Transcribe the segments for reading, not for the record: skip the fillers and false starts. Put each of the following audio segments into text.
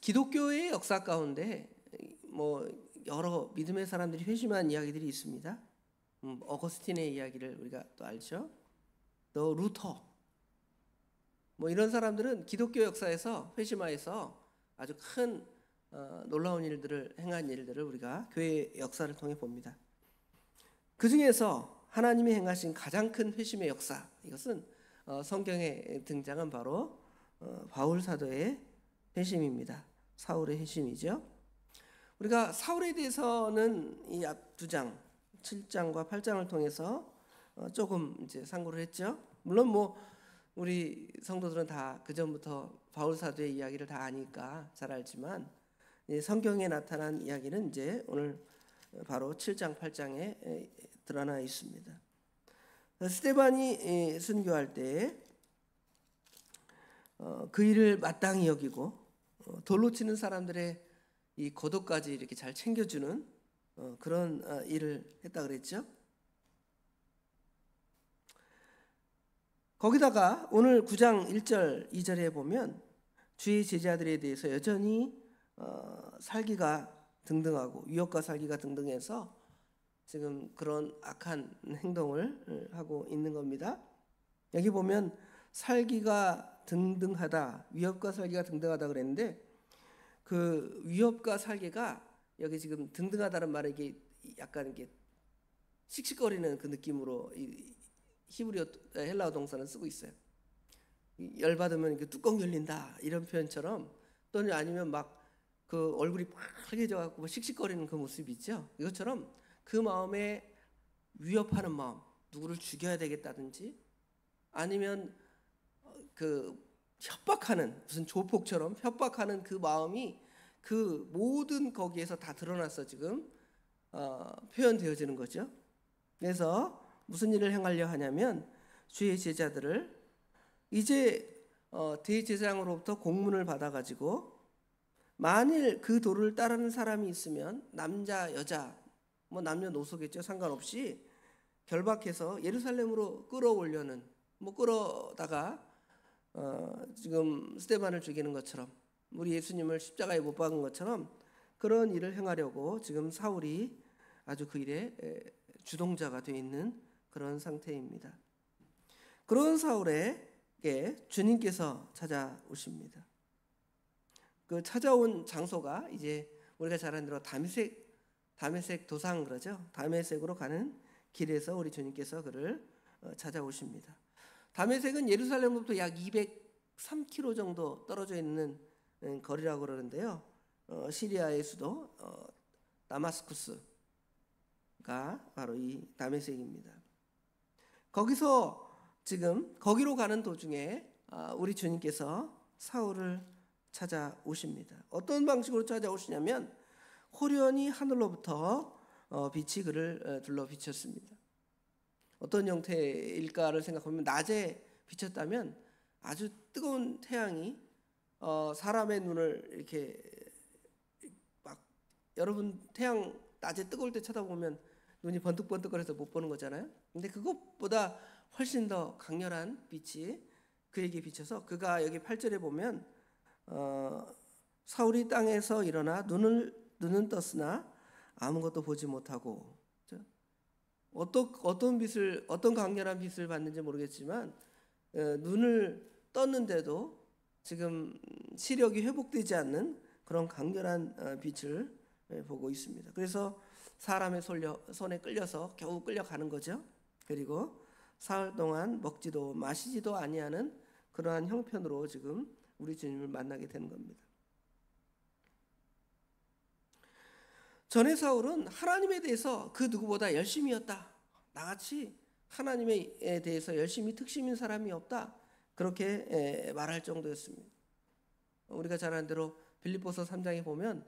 기독교의 역사 가운데 뭐 여러 믿음의 사람들이 회심한 이야기들이 있습니다. 어거스틴의 이야기를 우리가 또 알죠. 또 루터, 뭐 이런 사람들은 기독교 역사에서 회심하여서 아주 큰 놀라운 일들을 행한 일들을 우리가 교회의 역사를 통해 봅니다. 그 중에서 하나님이 행하신 가장 큰 회심의 역사, 이것은 성경에 등장한 바로 바울 사도의 회심입니다. 사울의 회심이죠. 우리가 사울에 대해서는 이 앞 두 장, 7장과 8장을 통해서 조금 이제 상고를 했죠. 물론 뭐 우리 성도들은 다 그 전부터 바울 사도의 이야기를 다 아니까 잘 알지만 성경에 나타난 이야기는 이제 오늘 바로 7장, 8장에 드러나 있습니다. 스데반이 순교할 때 그 일을 마땅히 여기고 돌로 치는 사람들의 이 고독까지 이렇게 잘 챙겨주는 그런 일을 했다 그랬죠. 거기다가 오늘 9장 1절 2절에 보면 주의 제자들에 대해서 여전히 살기가 등등하고 위협과 살기가 등등해서 지금 그런 악한 행동을 하고 있는 겁니다. 여기 보면 살기가 등등하다, 위협과 살기가 등등하다 그랬는데 그 위협과 살기가 여기 지금 등등하다는 말에 이게 약간 이게 씩씩거리는 그 느낌으로 히브리어 헬라어 동사는 쓰고 있어요. 열받으면 이렇게 뚜껑 열린다 이런 표현처럼, 또는 아니면 막 그 얼굴이 빨개져 갖고 씩씩거리는 그 모습이 있죠. 이것처럼 그 마음에 위협하는 마음, 누구를 죽여야 되겠다든지 아니면 그 협박하는, 무슨 조폭처럼 협박하는 그 마음이 그 모든 거기에서 다 드러나서 지금 표현되어지는 거죠. 그래서 무슨 일을 행하려 하냐면 주의 제자들을 이제 대제사장으로부터 공문을 받아가지고 만일 그 도를 따르는 사람이 있으면 남자 여자 뭐 남녀노소겠죠, 상관없이 결박해서 예루살렘으로 끌어오려는, 뭐 끌어다가 지금 스데반을 죽이는 것처럼, 우리 예수님을 십자가에 못 박은 것처럼 그런 일을 행하려고 지금 사울이 아주 그 일에 주동자가 되어 있는 그런 상태입니다. 그런 사울에게 주님께서 찾아오십니다. 그 찾아온 장소가 이제 우리가 잘 아는 대로 다메섹 도상 그러죠. 다메섹으로 가는 길에서 우리 주님께서 그를 찾아오십니다. 다메섹은 예루살렘으로부터 약 203km 정도 떨어져 있는 거리라고 그러는데요. 시리아의 수도 다마스쿠스가 바로 이 다메섹입니다. 거기서 지금 거기로 가는 도중에 우리 주님께서 사울을 찾아오십니다. 어떤 방식으로 찾아오시냐면 호련히 하늘로부터 빛이 그를 둘러 비쳤습니다. 어떤 형태일까를 생각하면 낮에 비쳤다면 아주 뜨거운 태양이 사람의 눈을 이렇게 막, 여러분 태양 낮에 뜨거울 때 쳐다보면 눈이 번뜩번뜩거려서 못 보는 거잖아요. 근데 그것보다 훨씬 더 강렬한 빛이 그에게 비쳐서 그가 여기 8절에 보면 사울이 땅에서 일어나 눈은 떴으나 아무것도 보지 못하고, 어떤 빛을, 어떤 강렬한 빛을 받는지 모르겠지만 눈을 떴는데도 지금 시력이 회복되지 않는 그런 강렬한 빛을 보고 있습니다. 그래서 사람의 손에 끌려서 겨우 끌려가는 거죠. 그리고 사흘 동안 먹지도 마시지도 아니하는 그러한 형편으로 지금 우리 주님을 만나게 되는 겁니다. 전에 사울은 하나님에 대해서 그 누구보다 열심이었다. 나같이 하나님에 대해서 열심히 특심인 사람이 없다. 그렇게 말할 정도였습니다. 우리가 잘 아는 대로 빌립보서 3장에 보면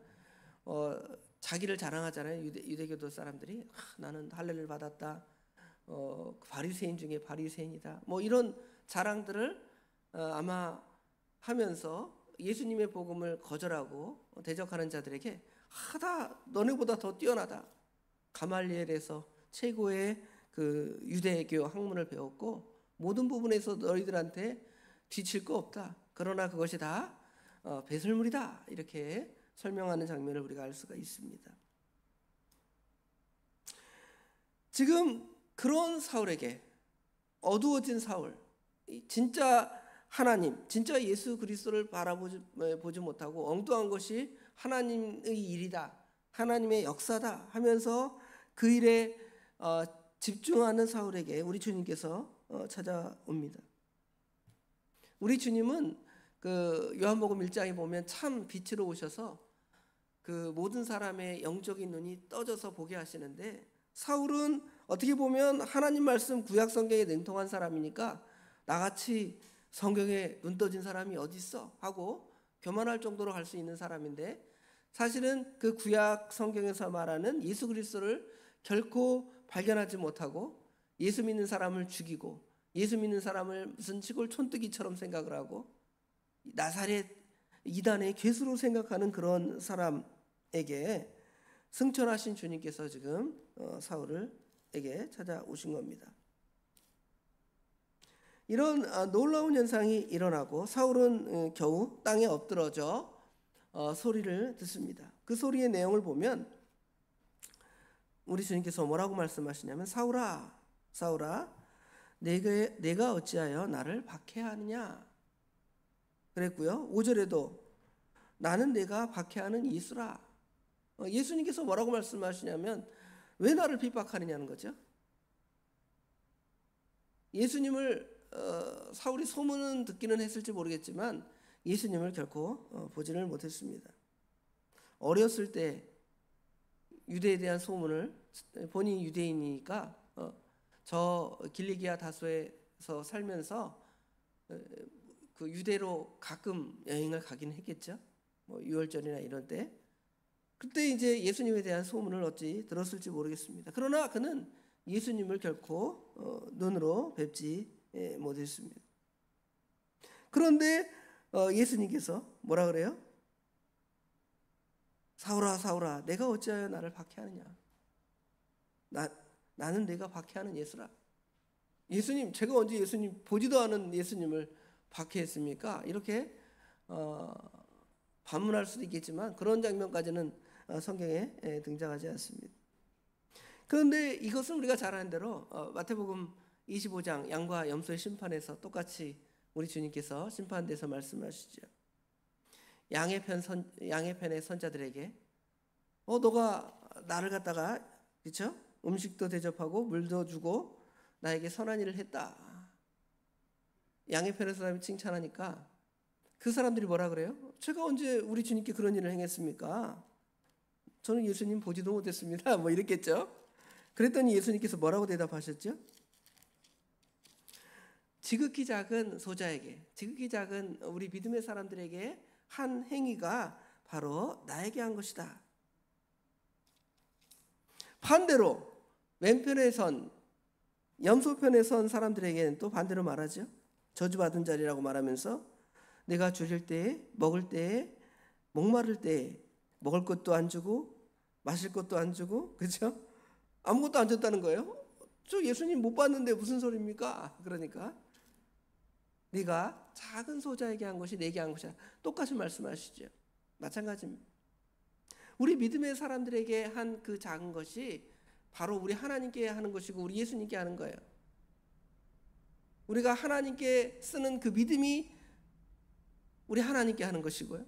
자기를 자랑하잖아요. 유대교도 사람들이 나는 할례를 받았다. 바리새인 중에 바리새인이다. 뭐 이런 자랑들을 아마 하면서 예수님의 복음을 거절하고 대적하는 자들에게 다 너네보다 더 뛰어나다. 가말리엘에서 최고의 그 유대교 학문을 배웠고 모든 부분에서 너희들한테 뒤칠 거 없다. 그러나 그것이 다 배설물이다 이렇게 설명하는 장면을 우리가 알 수가 있습니다. 지금 그런 사울에게 어두워진 사울, 진짜 하나님, 진짜 예수 그리스도를 바라보지 못하고 엉뚱한 것이 하나님의 일이다, 하나님의 역사다 하면서 그 일에 집중하는 사울에게 우리 주님께서 찾아옵니다. 우리 주님은 그 요한복음 1장에 보면 참 빛으로 오셔서 그 모든 사람의 영적인 눈이 떠져서 보게 하시는데, 사울은 어떻게 보면 하나님 말씀 구약 성경에 능통한 사람이니까 나같이 성경에 눈 떠진 사람이 어디 있어 하고 교만할 정도로 갈 수 있는 사람인데, 사실은 그 구약 성경에서 말하는 예수 그리스도를 결코 발견하지 못하고 예수 믿는 사람을 죽이고 예수 믿는 사람을 무슨 시골 촌뜨기처럼 생각을 하고 나사렛 이단의 괴수로 생각하는 그런 사람에게 승천하신 주님께서 지금 사울에게 찾아오신 겁니다. 이런 놀라운 현상이 일어나고 사울은 겨우 땅에 엎드러져 소리를 듣습니다. 그 소리의 내용을 보면 우리 주님께서 뭐라고 말씀하시냐면, 사울아 사울아 내가 어찌하여 나를 박해하느냐 그랬고요. 5절에도 나는 내가 박해하는 예수라. 예수님께서 뭐라고 말씀하시냐면 왜 나를 핍박하느냐는 거죠. 예수님을 사울이 소문은 듣기는 했을지 모르겠지만 예수님을 결코 보지를 못했습니다. 어렸을 때 유대에 대한 소문을, 본인이 유대인이니까 저 길리기아 다소에서 살면서 그 유대로 가끔 여행을 가긴 했겠죠. 뭐 유월절이나 이런 때. 그때 이제 예수님에 대한 소문을 어찌 들었을지 모르겠습니다. 그러나 그는 예수님을 결코 눈으로 뵙지 못했습니다. 그런데 예수님께서 뭐라 그래요? 사울아 사울아 내가 어찌하여 나를 박해하느냐. 나는 내가 박해하는 예수라. 예수님, 제가 언제 예수님 보지도 않은 예수님을 박해했습니까? 이렇게 반문할 수도 있겠지만 그런 장면까지는 성경에 등장하지 않습니다. 그런데 이것은 우리가 잘 아는 대로 마태복음 25장 양과 염소의 심판에서 똑같이 우리 주님께서 심판대에서 말씀하시죠. 양의 편의 선자들에게 너가 나를 갖다가 그렇죠? 음식도 대접하고 물도 주고 나에게 선한 일을 했다. 양의 편의 사람이 칭찬하니까 그 사람들이 뭐라 그래요? 제가 언제 우리 주님께 그런 일을 행했습니까? 저는 예수님 보지도 못했습니다. 뭐 이랬겠죠. 그랬더니 예수님께서 뭐라고 대답하셨죠? 지극히 작은 소자에게, 지극히 작은 우리 믿음의 사람들에게 한 행위가 바로 나에게 한 것이다. 반대로 왼편에 선, 염소편에 선 사람들에게는 또 반대로 말하죠. 저주받은 자리라고 말하면서 내가 줄일 때에, 먹을 때에, 목마를 때에 먹을 것도 안 주고 마실 것도 안 주고, 그렇죠? 아무것도 안 줬다는 거예요. 저 예수님 못 봤는데 무슨 소리입니까? 그러니까 네가 작은 소자에게 한 것이 내게 한 것이야. 똑같이 말씀하시죠. 마찬가지입니다. 우리 믿음의 사람들에게 한 그 작은 것이 바로 우리 하나님께 하는 것이고 우리 예수님께 하는 거예요. 우리가 하나님께 쓰는 그 믿음이 우리 하나님께 하는 것이고요.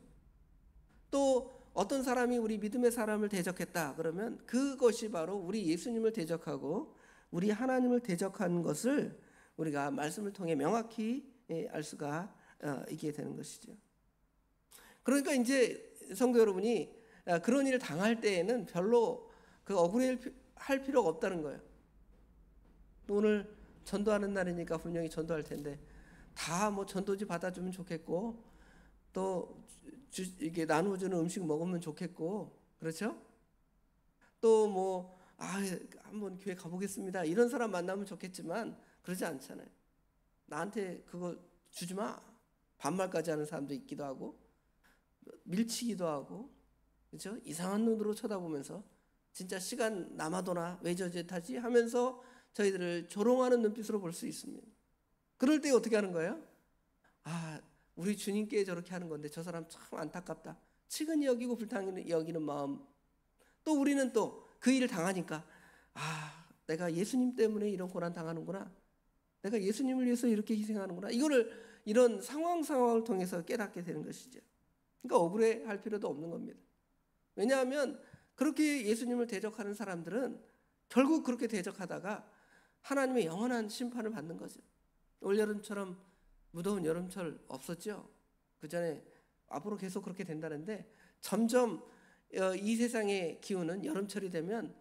또 어떤 사람이 우리 믿음의 사람을 대적했다 그러면 그것이 바로 우리 예수님을 대적하고 우리 하나님을 대적한 것을 우리가 말씀을 통해 명확히 알 수가 있게 되는 것이죠. 그러니까 이제 성도 여러분이 그런 일을 당할 때에는 별로 그 억울할 필요가 없다는 거예요. 오늘 전도하는 날이니까 분명히 전도할 텐데 다 뭐 전도지 받아주면 좋겠고 또 이게 나누어주는 음식 먹으면 좋겠고 그렇죠? 또 뭐 한번 교회 가보겠습니다 이런 사람 만나면 좋겠지만 그러지 않잖아요. 나한테 그거 주지 마 반말까지 하는 사람도 있기도 하고 밀치기도 하고 그렇죠? 이상한 눈으로 쳐다보면서 진짜 시간 남아도나 왜 저제 타지 하면서 저희들을 조롱하는 눈빛으로 볼 수 있습니다. 그럴 때 어떻게 하는 거예요? 우리 주님께 저렇게 하는 건데 저 사람 참 안타깝다. 측은히 여기고 불쌍히 여기는 마음. 또 우리는 또 그 일을 당하니까 내가 예수님 때문에 이런 고난 당하는구나. 내가 예수님을 위해서 이렇게 희생하는구나. 이런 상황을 통해서 깨닫게 되는 것이죠. 그러니까 억울해할 필요도 없는 겁니다. 왜냐하면 그렇게 예수님을 대적하는 사람들은 결국 그렇게 대적하다가 하나님의 영원한 심판을 받는 거죠. 올여름처럼 무더운 여름철 없었죠. 그 전에 앞으로 계속 그렇게 된다는데 점점 이 세상의 기운은 여름철이 되면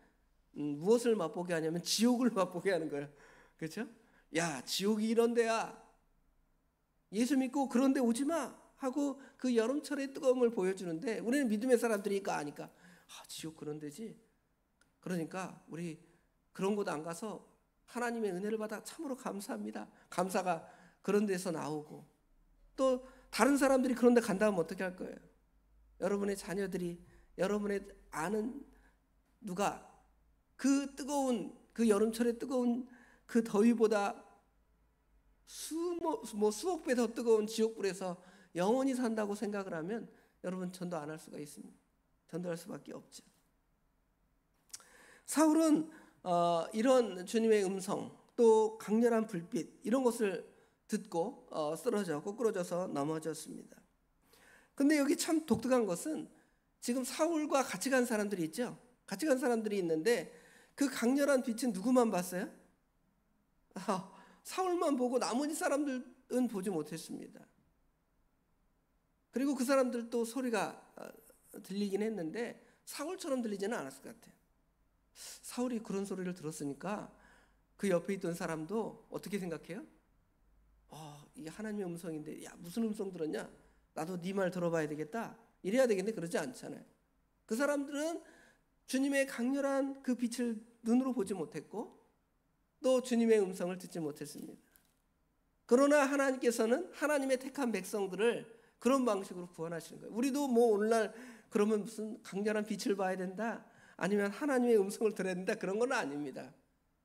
무엇을 맛보게 하냐면 지옥을 맛보게 하는 거예요. 그렇죠? 야, 지옥이 이런 데야. 예수 믿고 그런 데 오지 마 하고 그 여름철의 뜨거움을 보여주는데 우리는 믿음의 사람들이니까 아니까 지옥 그런 데지. 그러니까 우리 그런 곳 안 가서 하나님의 은혜를 받아 참으로 감사합니다. 감사가 그런 데서 나오고 또 다른 사람들이 그런 데 간다면 어떻게 할 거예요? 여러분의 자녀들이 여러분의 아는 누가 그 뜨거운 그 여름철의 뜨거운 그 더위보다 수억 배 더 뜨거운 지옥불에서 영원히 산다고 생각을 하면 여러분 전도 안 할 수가 있습니다. 전도할 수밖에 없죠. 사울은 이런 주님의 음성 또 강렬한 불빛 이런 것을 듣고 쓰러져 거꾸러져서 넘어졌습니다. 근데 여기 참 독특한 것은 지금 사울과 같이 간 사람들이 있죠. 같이 간 사람들이 있는데 그 강렬한 빛은 누구만 봤어요? 사울만 보고 나머지 사람들은 보지 못했습니다. 그리고 그 사람들도 소리가 들리긴 했는데 사울처럼 들리지는 않았을 것 같아요. 사울이 그런 소리를 들었으니까 그 옆에 있던 사람도 어떻게 생각해요? 이게 하나님의 음성인데 야 무슨 음성 들었냐? 나도 네 말 들어봐야 되겠다. 이래야 되겠네. 그러지 않잖아요. 그 사람들은 주님의 강렬한 그 빛을 눈으로 보지 못했고 또 주님의 음성을 듣지 못했습니다. 그러나 하나님께서는 하나님의 택한 백성들을 그런 방식으로 구원하시는 거예요. 우리도 뭐 오늘날 그러면 무슨 강렬한 빛을 봐야 된다 아니면 하나님의 음성을 들어야 된다 그런 건 아닙니다.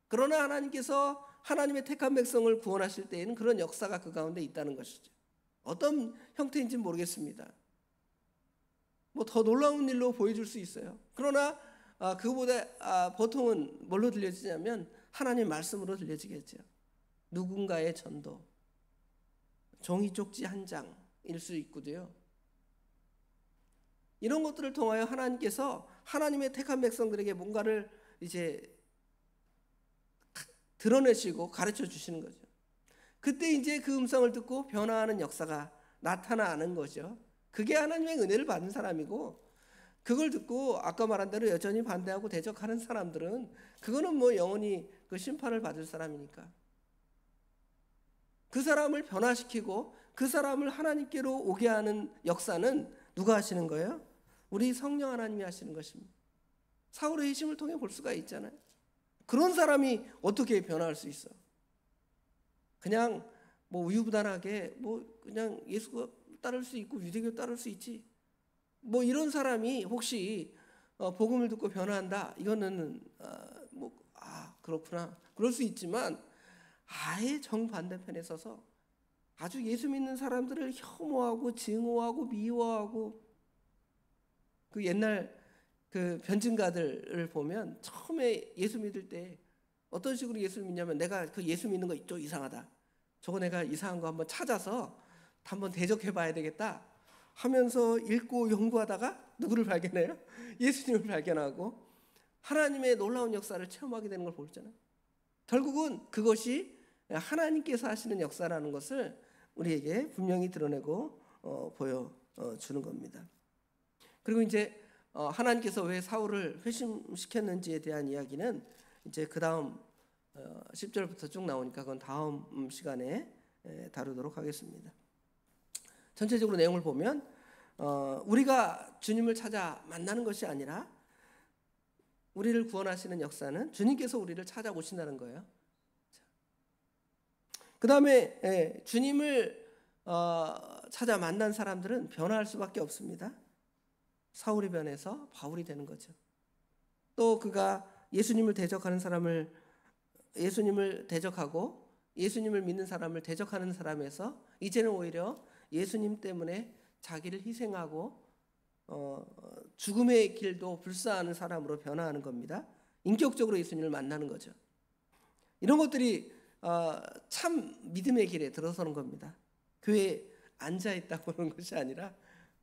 그러나 하나님께서 하나님의 택한 백성을 구원하실 때에는 그런 역사가 그 가운데 있다는 것이죠. 어떤 형태인지는 모르겠습니다. 뭐 더 놀라운 일로 보여줄 수 있어요. 그러나 그보다 보통은 뭘로 들려지냐면 하나님 말씀으로 들려지겠죠. 누군가의 전도, 종이 쪽지 한 장일 수 있고요. 이런 것들을 통하여 하나님께서 하나님의 택한 백성들에게 뭔가를 이제 드러내시고 가르쳐 주시는 거죠. 그때 이제 그 음성을 듣고 변화하는 역사가 나타나는 거죠. 그게 하나님의 은혜를 받은 사람이고 그걸 듣고 아까 말한 대로 여전히 반대하고 대적하는 사람들은 그거는 뭐 영원히 그 심판을 받을 사람이니까 그 사람을 변화시키고 그 사람을 하나님께로 오게 하는 역사는 누가 하시는 거예요? 우리 성령 하나님이 하시는 것입니다. 사울의 회심을 통해 볼 수가 있잖아요. 그런 사람이 어떻게 변화할 수 있어? 그냥 뭐 우유부단하게 뭐 그냥 예수 따를 수 있고 유대교 따를 수 있지. 뭐 이런 사람이 혹시 복음을 듣고 변화한다. 이거는 그렇구나. 그럴 수 있지만 아예 정반대편에 서서 아주 예수 믿는 사람들을 혐오하고 증오하고 미워하고 그 옛날 그 변증가들을 보면 처음에 예수 믿을 때 어떤 식으로 예수를 믿냐면 내가 그 예수 믿는 거 좀 이상하다. 저거 내가 이상한 거 한번 찾아서 한번 대적해 봐야 되겠다 하면서 읽고 연구하다가 누구를 발견해요? 예수님을 발견하고 하나님의 놀라운 역사를 체험하게 되는 걸 보잖아요. 결국은 그것이 하나님께서 하시는 역사라는 것을 우리에게 분명히 드러내고 보여주는 겁니다. 그리고 이제 하나님께서 왜 사울을 회심시켰는지에 대한 이야기는 이제 그 다음 10절부터 쭉 나오니까 그건 다음 시간에 다루도록 하겠습니다. 전체적으로 내용을 보면 우리가 주님을 찾아 만나는 것이 아니라 우리를 구원하시는 역사는 주님께서 우리를 찾아오신다는 거예요. 그 다음에 주님을 찾아 만난 사람들은 변화할 수밖에 없습니다. 사울이 변해서 바울이 되는 거죠. 또 그가 예수님을 대적하는 사람을 예수님을 대적하고 예수님을 믿는 사람을 대적하는 사람에서 이제는 오히려 예수님 때문에 자기를 희생하고 죽음의 길도 불사하는 사람으로 변화하는 겁니다. 인격적으로 예수님을 만나는 거죠. 이런 것들이 참 믿음의 길에 들어서는 겁니다. 교회에 앉아있다고 하는 것이 아니라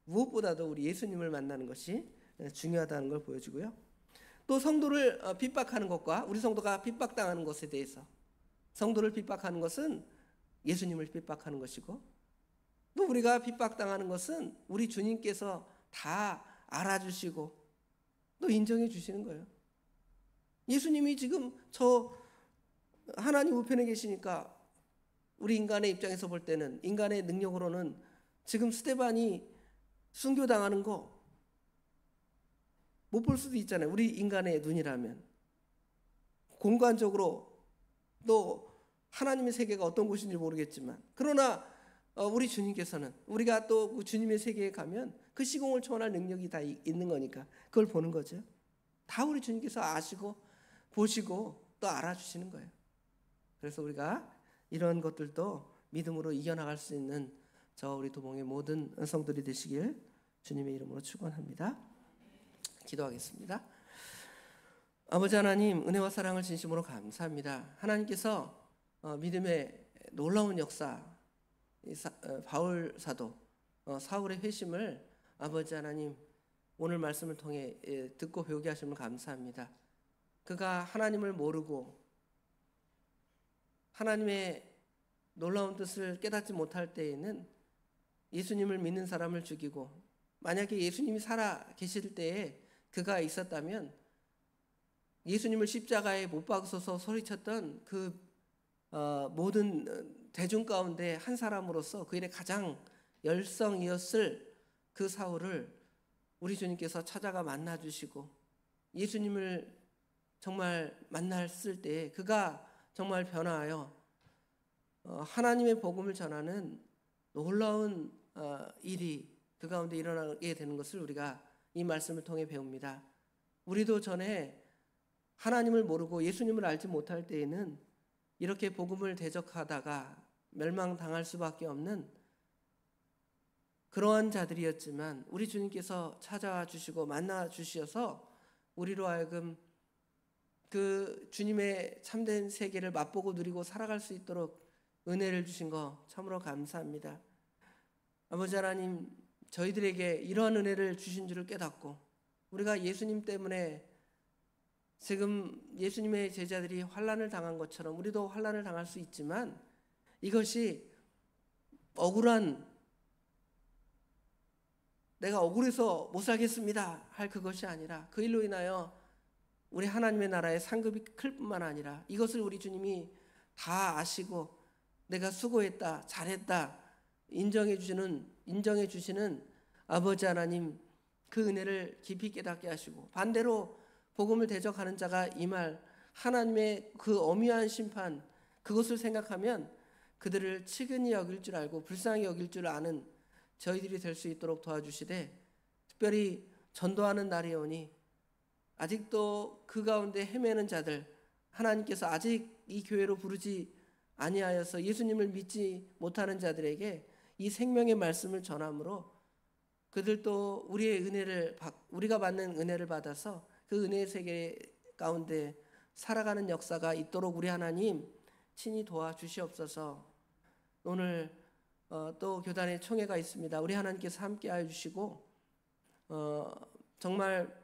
무엇보다도 우리 예수님을 만나는 것이 중요하다는 걸 보여주고요. 또 성도를 핍박하는 것과 우리 성도가 핍박당하는 것에 대해서, 성도를 핍박하는 것은 예수님을 핍박하는 것이고, 또 우리가 핍박당하는 것은 우리 주님께서 다 알아주시고 또 인정해 주시는 거예요. 예수님이 지금 저 하나님 우편에 계시니까 우리 인간의 입장에서 볼 때는, 인간의 능력으로는 지금 스데반이 순교당하는 거 못 볼 수도 있잖아요. 우리 인간의 눈이라면. 공간적으로 또 하나님의 세계가 어떤 곳인지 모르겠지만, 그러나 우리 주님께서는, 우리가 또 그 주님의 세계에 가면 그 시공을 초월할 능력이 다 있는 거니까 그걸 보는 거죠. 다 우리 주님께서 아시고 보시고 또 알아주시는 거예요. 그래서 우리가 이런 것들도 믿음으로 이겨나갈 수 있는 저 우리 도봉의 모든 성도들이 되시길 주님의 이름으로 축원합니다. 기도하겠습니다. 아버지 하나님, 은혜와 사랑을 진심으로 감사합니다. 하나님께서 믿음의 놀라운 역사, 바울 사도 사울의 회심을 아버지 하나님 오늘 말씀을 통해 듣고 배우게 하심을 감사합니다. 그가 하나님을 모르고 하나님의 놀라운 뜻을 깨닫지 못할 때에는 예수님을 믿는 사람을 죽이고, 만약에 예수님이 살아 계실 때에 그가 있었다면 예수님을 십자가에 못 박아서 소리쳤던 그 모든 대중 가운데 한 사람으로서 그 일에 가장 열성이었을 그 사울을 우리 주님께서 찾아가 만나주시고, 예수님을 정말 만났을 때 그가 정말 변화하여 하나님의 복음을 전하는 놀라운 일이 그 가운데 일어나게 되는 것을 우리가 이 말씀을 통해 배웁니다. 우리도 전에 하나님을 모르고 예수님을 알지 못할 때에는 이렇게 복음을 대적하다가 멸망당할 수밖에 없는 그러한 자들이었지만, 우리 주님께서 찾아와 주시고 만나 주셔서 우리로 하여금 그 주님의 참된 세계를 맛보고 누리고 살아갈 수 있도록 은혜를 주신 거 참으로 감사합니다. 아버지 하나님, 저희들에게 이러한 은혜를 주신 줄을 깨닫고, 우리가 예수님 때문에 지금 예수님의 제자들이 환난을 당한 것처럼 우리도 환난을 당할 수 있지만, 이것이 억울한, 내가 억울해서 못 살겠습니다 할 그것이 아니라, 그 일로 인하여 우리 하나님의 나라의 상급이 클 뿐만 아니라 이것을 우리 주님이 다 아시고 내가 수고했다, 잘했다 인정해 주시는 아버지 하나님, 그 은혜를 깊이 깨닫게 하시고, 반대로 복음을 대적하는 자가 임할 하나님의 그 엄유한 심판, 그것을 생각하면 그들을 측은히 여길 줄 알고 불쌍히 여길 줄 아는 저희들이 될 수 있도록 도와주시되, 특별히 전도하는 날이 오니 아직도 그 가운데 헤매는 자들, 하나님께서 아직 이 교회로 부르지 아니하여서 예수님을 믿지 못하는 자들에게 이 생명의 말씀을 전함으로 그들도 우리가 받는 은혜를 받아서 그 은혜의 세계 가운데 살아가는 역사가 있도록 우리 하나님 친히 도와주시옵소서. 오늘 또 교단의 총회가 있습니다. 우리 하나님께서 함께하여 주시고 정말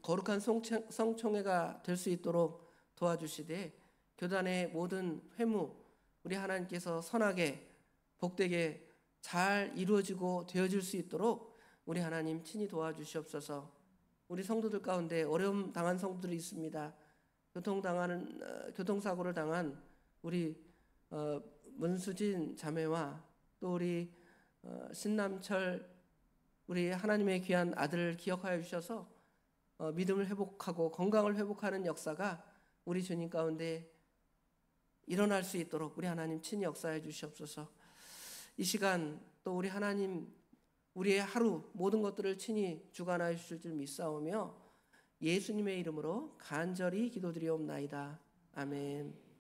거룩한 성총회가 될 수 있도록 도와주시되, 교단의 모든 회무 우리 하나님께서 선하게 복되게 잘 이루어지고 되어질 수 있도록 우리 하나님 친히 도와주시옵소서. 우리 성도들 가운데 어려움 당한 성도들이 있습니다. 교통사고를 당한 우리 문수진 자매와 또 우리 신남철, 우리 하나님의 귀한 아들을 기억하여 주셔서 믿음을 회복하고 건강을 회복하는 역사가 우리 주님 가운데 일어날 수 있도록 우리 하나님 친히 역사해 주시옵소서. 이 시간 또 우리 하나님, 우리의 하루 모든 것들을 친히 주관하여 주실 줄 믿사오며 예수님의 이름으로 간절히 기도드리옵나이다. 아멘.